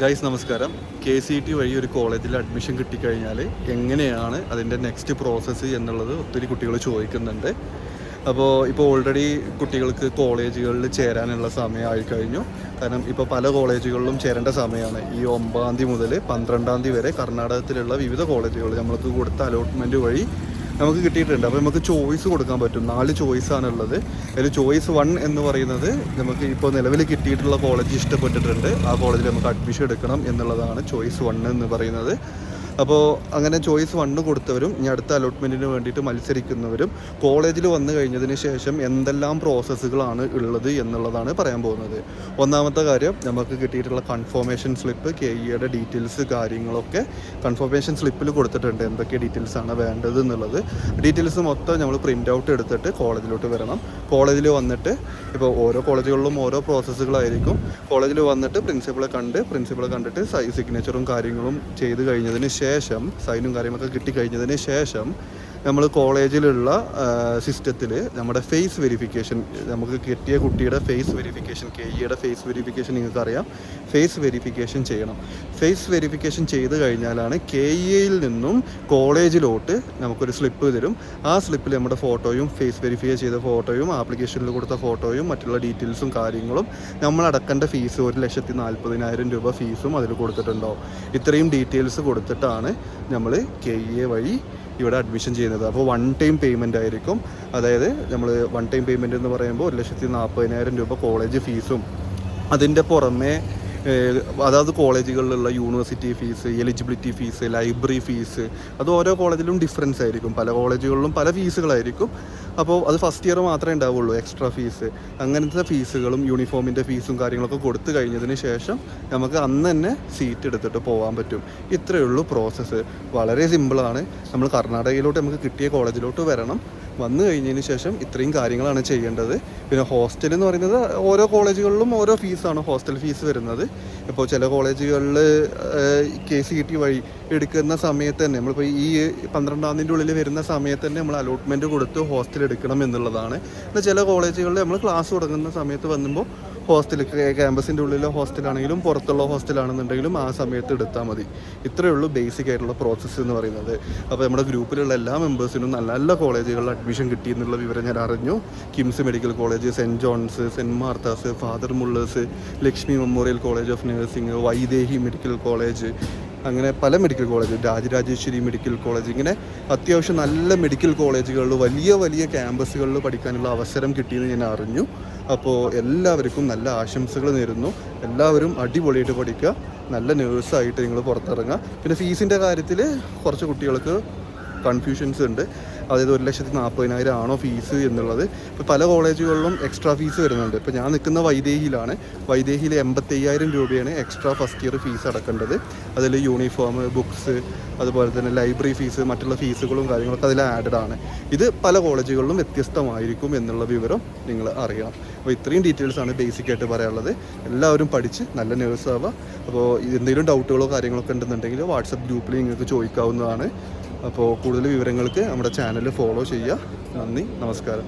Guys നമസ്കാരം. KCET വഴി ഒരു കോളേജിൽ അഡ്മിഷൻ കിട്ടിക്കഴിഞ്ഞാൽ എങ്ങനെയാണ് അതിൻ്റെ നെക്സ്റ്റ് പ്രോസസ്സ് എന്നുള്ളത് ഒത്തിരി കുട്ടികൾ ചോദിക്കുന്നുണ്ട്. അപ്പോൾ ഓൾറെഡി കുട്ടികൾക്ക് കോളേജുകളിൽ ചേരാനുള്ള സമയമായി കഴിഞ്ഞു. കാരണം ഇപ്പോൾ പല കോളേജുകളിലും ചേരേണ്ട സമയമാണ്. ഈ 9-ാം തീയതി മുതൽ 12-ാം തീയതി വരെ കർണാടകത്തിലുള്ള വിവിധ കോളേജുകൾ നമ്മൾക്ക് കൊടുത്ത അലോട്ട്മെൻറ്റ് വഴി നമുക്ക് കിട്ടിയിട്ടുണ്ട്. അപ്പോൾ നമുക്ക് ചോയ്സ് കൊടുക്കാൻ പറ്റും. 4 ചോയ്സാണുള്ളത്. അതിൽ ചോയ്സ് 1 എന്ന് പറയുന്നത് നമുക്ക് ഇപ്പോൾ നിലവിൽ കിട്ടിയിട്ടുള്ള കോളേജ് ഇഷ്ടപ്പെട്ടിട്ടുണ്ട്, ആ കോളേജിൽ നമുക്ക് അഡ്മിഷൻ എടുക്കണം എന്നുള്ളതാണ് ചോയ്സ് 1 എന്ന് പറയുന്നത്. അപ്പോൾ അങ്ങനെ ചോയ്സ് 1 കൊടുത്തവരും ഇനി അടുത്ത അലോട്ട്മെൻറ്റിന് വേണ്ടിയിട്ട് മത്സരിക്കുന്നവരും കോളേജിൽ വന്നു കഴിഞ്ഞതിന് ശേഷം എന്തെല്ലാം പ്രോസസ്സുകളാണ് ഉള്ളത് എന്നുള്ളതാണ് പറയാൻ പോകുന്നത്. ഒന്നാമത്തെ കാര്യം, നമുക്ക് കിട്ടിയിട്ടുള്ള കൺഫർമേഷൻ സ്ലിപ്പ്, KEയുടെ ഡീറ്റെയിൽസ് കാര്യങ്ങളൊക്കെ കൺഫർമേഷൻ സ്ലിപ്പിൽ കൊടുത്തിട്ടുണ്ട്. എന്തൊക്കെ ഡീറ്റെയിൽസാണ് വേണ്ടത് എന്നുള്ളത് ഡീറ്റെയിൽസ് മൊത്തം നമ്മൾ പ്രിൻ്റ് ഔട്ട് എടുത്തിട്ട് കോളേജിലോട്ട് വരണം. കോളേജിൽ വന്നിട്ട് ഇപ്പോൾ ഓരോ കോളേജുകളിലും ഓരോ പ്രോസസ്സുകളായിരിക്കും. കോളേജിൽ വന്നിട്ട് പ്രിൻസിപ്പളെ കണ്ടിട്ട് സിഗ്നേച്ചറും കാര്യങ്ങളും ചെയ്ത് കഴിഞ്ഞതിന് ശേഷം, സൈനും കാര്യങ്ങളൊക്കെ കിട്ടിക്കഴിഞ്ഞതിന് ശേഷം നമ്മൾ കോളേജിലുള്ള സിസ്റ്റത്തിൽ നമ്മുടെ ഫേസ് വെരിഫിക്കേഷൻ, നമുക്ക് കിട്ടിയ കുട്ടിയുടെ ഫേസ് വെരിഫിക്കേഷൻ, KEയുടെ ഫേസ് വെരിഫിക്കേഷൻ നിങ്ങൾക്കറിയാം, ഫേസ് വെരിഫിക്കേഷൻ ചെയ്യണം. ഫേസ് വെരിഫിക്കേഷൻ ചെയ്ത് കഴിഞ്ഞാലാണ് KEയിൽ നിന്നും കോളേജിലോട്ട് നമുക്കൊരു സ്ലിപ്പ് തരും. ആ സ്ലിപ്പിൽ നമ്മുടെ ഫോട്ടോയും, ഫേസ് വെരിഫൈ ചെയ്ത ഫോട്ടോയും, ആപ്ലിക്കേഷനിൽ കൊടുത്ത ഫോട്ടോയും മറ്റുള്ള ഡീറ്റെയിൽസും കാര്യങ്ങളും, നമ്മൾ അടക്കേണ്ട ഫീസ് 1,40,000 രൂപ ഫീസും അതിൽ കൊടുത്തിട്ടുണ്ടാവും. ഇത്രയും ഡീറ്റെയിൽസ് കൊടുത്തിട്ടാണ് നമ്മൾ KE വഴി ഇവിടെ അഡ്മിഷൻ ചെയ്യുന്നത്. അപ്പോൾ 1 ടൈം പേയ്മെൻ്റ് ആയിരിക്കും. അതായത് നമ്മൾ 1 ടൈം പേയ്മെൻറ്റ് എന്ന് പറയുമ്പോൾ 1,40,000 രൂപ കോളേജ് ഫീസും, അതിൻ്റെ പുറമെ അതായത് കോളേജുകളിലുള്ള university fees, eligibility fees, library fees, അത് ഓരോ കോളേജിലും ഡിഫറൻസ് ആയിരിക്കും. പല കോളേജുകളിലും പല ഫീസുകളായിരിക്കും. അപ്പോൾ അത് ഫസ്റ്റ് ഇയർ മാത്രമേ ഉണ്ടാവുള്ളൂ എക്സ്ട്രാ ഫീസ്. അങ്ങനത്തെ ഫീസുകളും യൂണിഫോമിൻ്റെ ഫീസും കാര്യങ്ങളൊക്കെ കൊടുത്തു കഴിഞ്ഞതിന് ശേഷം നമുക്ക് അന്ന് തന്നെ സീറ്റ് എടുത്തിട്ട് പോകാൻ പറ്റും. ഇത്രയേ ഉള്ളൂ പ്രോസസ്സ്. വളരെ സിമ്പിളാണ്. നമ്മൾ കർണാടകയിലോട്ട് നമുക്ക് കിട്ടിയ കോളേജിലോട്ട് വരണം. വന്നു കഴിഞ്ഞതിന് ശേഷം ഇത്രയും കാര്യങ്ങളാണ് ചെയ്യേണ്ടത്. പിന്നെ ഹോസ്റ്റൽ എന്ന് പറയുന്നത് ഓരോ കോളേജുകളിലും ഓരോ ഫീസാണ് ഹോസ്റ്റൽ ഫീസ് വരുന്നത്. ഇപ്പോൾ ചില കോളേജുകളിൽ KCET വഴി എടുക്കുന്ന സമയത്ത് തന്നെ നമ്മളിപ്പോൾ ഈ 12-ാം തീയതിൻ്റെ ഉള്ളിൽ വരുന്ന സമയത്ത് തന്നെ നമ്മൾ അലോട്ട്മെൻറ്റ് കൊടുത്ത് ഹോസ്റ്റൽ എടുക്കണം എന്നുള്ളതാണ്. എന്നാൽ ചില കോളേജുകളിൽ നമ്മൾ ക്ലാസ് തുടങ്ങുന്ന സമയത്ത് വന്നുമ്പോൾ ഹോസ്റ്റൽ, ക്യാമ്പസിൻ്റെ ഉള്ളിലെ ഹോസ്റ്റലാണെങ്കിലും പുറത്തുള്ള ഹോസ്റ്റലാണെന്നുണ്ടെങ്കിലും ആ സമയത്ത് എടുത്താൽ മതി. ഇത്രയേ ഉള്ളൂ ബേസിക് ആയിട്ടുള്ള പ്രോസസ്സ് എന്ന് പറയുന്നത്. അപ്പോൾ നമ്മുടെ ഗ്രൂപ്പിലുള്ള എല്ലാ മെമ്പേഴ്സിനും നല്ല നല്ല കോളേജുകളിൽ അഡ്മിഷൻ കിട്ടി എന്നുള്ള വിവരം ഞാൻ അറിഞ്ഞു. KIMS medical college, saint John's, saint Martha's, father Muller's, Lakshmi memorial college of nursing, Vaidehi medical college, അങ്ങനെ പല medical college, Rajarajeswari medical college, ഇങ്ങനെ അത്യാവശ്യം നല്ല മെഡിക്കൽ കോളേജുകളിൽ വലിയ വലിയ ക്യാമ്പസുകളിൽ പഠിക്കാനുള്ള അവസരം കിട്ടിയെന്ന് ഞാൻ അറിഞ്ഞു. അപ്പോൾ എല്ലാവർക്കും നല്ല ആശംസകൾ നേരുന്നു. എല്ലാവരും അടിപൊളിയായിട്ട് പഠിക്കുക, നല്ല നേഴ്സായിട്ട് നിങ്ങൾ പുറത്തിറങ്ങുക. പിന്നെ ഫീസിൻ്റെ കാര്യത്തിൽ കുറച്ച് കുട്ടികൾക്ക് കൺഫ്യൂഷൻസ് ഉണ്ട്. അതായത് 1,40,000 ആണോ ഫീസ് എന്നുള്ളത്. ഇപ്പോൾ പല കോളേജുകളിലും എക്സ്ട്രാ ഫീസ് വരുന്നുണ്ട്. ഇപ്പോൾ ഞാൻ നിൽക്കുന്ന വൈദേഹിയിലാണ്. വൈദേഹിയിൽ 85,000 രൂപയാണ് എക്സ്ട്രാ ഫസ്റ്റ് ഇയർ ഫീസ് അടക്കേണ്ടത്. അതിൽ യൂണിഫോം, ബുക്സ്, അതുപോലെ തന്നെ ലൈബ്രറി ഫീസ്, മറ്റുള്ള ഫീസുകളും കാര്യങ്ങളൊക്കെ അതിൽ ആഡഡ് ആണ്. ഇത് പല കോളേജുകളിലും വ്യത്യസ്തമായിരിക്കും എന്നുള്ള വിവരം നിങ്ങൾ അറിയണം. അപ്പോൾ ഇത്രയും ഡീറ്റെയിൽസാണ് ബേസിക്കായിട്ട് പറയാനുള്ളത്. എല്ലാവരും പഠിച്ച് നല്ല നേഴ്സാവുക. അപ്പോൾ എന്തെങ്കിലും ഡൗട്ടുകളോ കാര്യങ്ങളൊക്കെ ഉണ്ടെന്നുണ്ടെങ്കിൽ വാട്സപ്പ് ഗ്രൂപ്പിൽ നിങ്ങൾക്ക് ചോദിക്കാവുന്നതാണ്. അപ്പോൾ കൂടുതൽ വിവരങ്ങൾക്ക് നമ്മുടെ ചാനൽ ഫോളോ ചെയ്യുക. നന്ദി, നമസ്കാരം.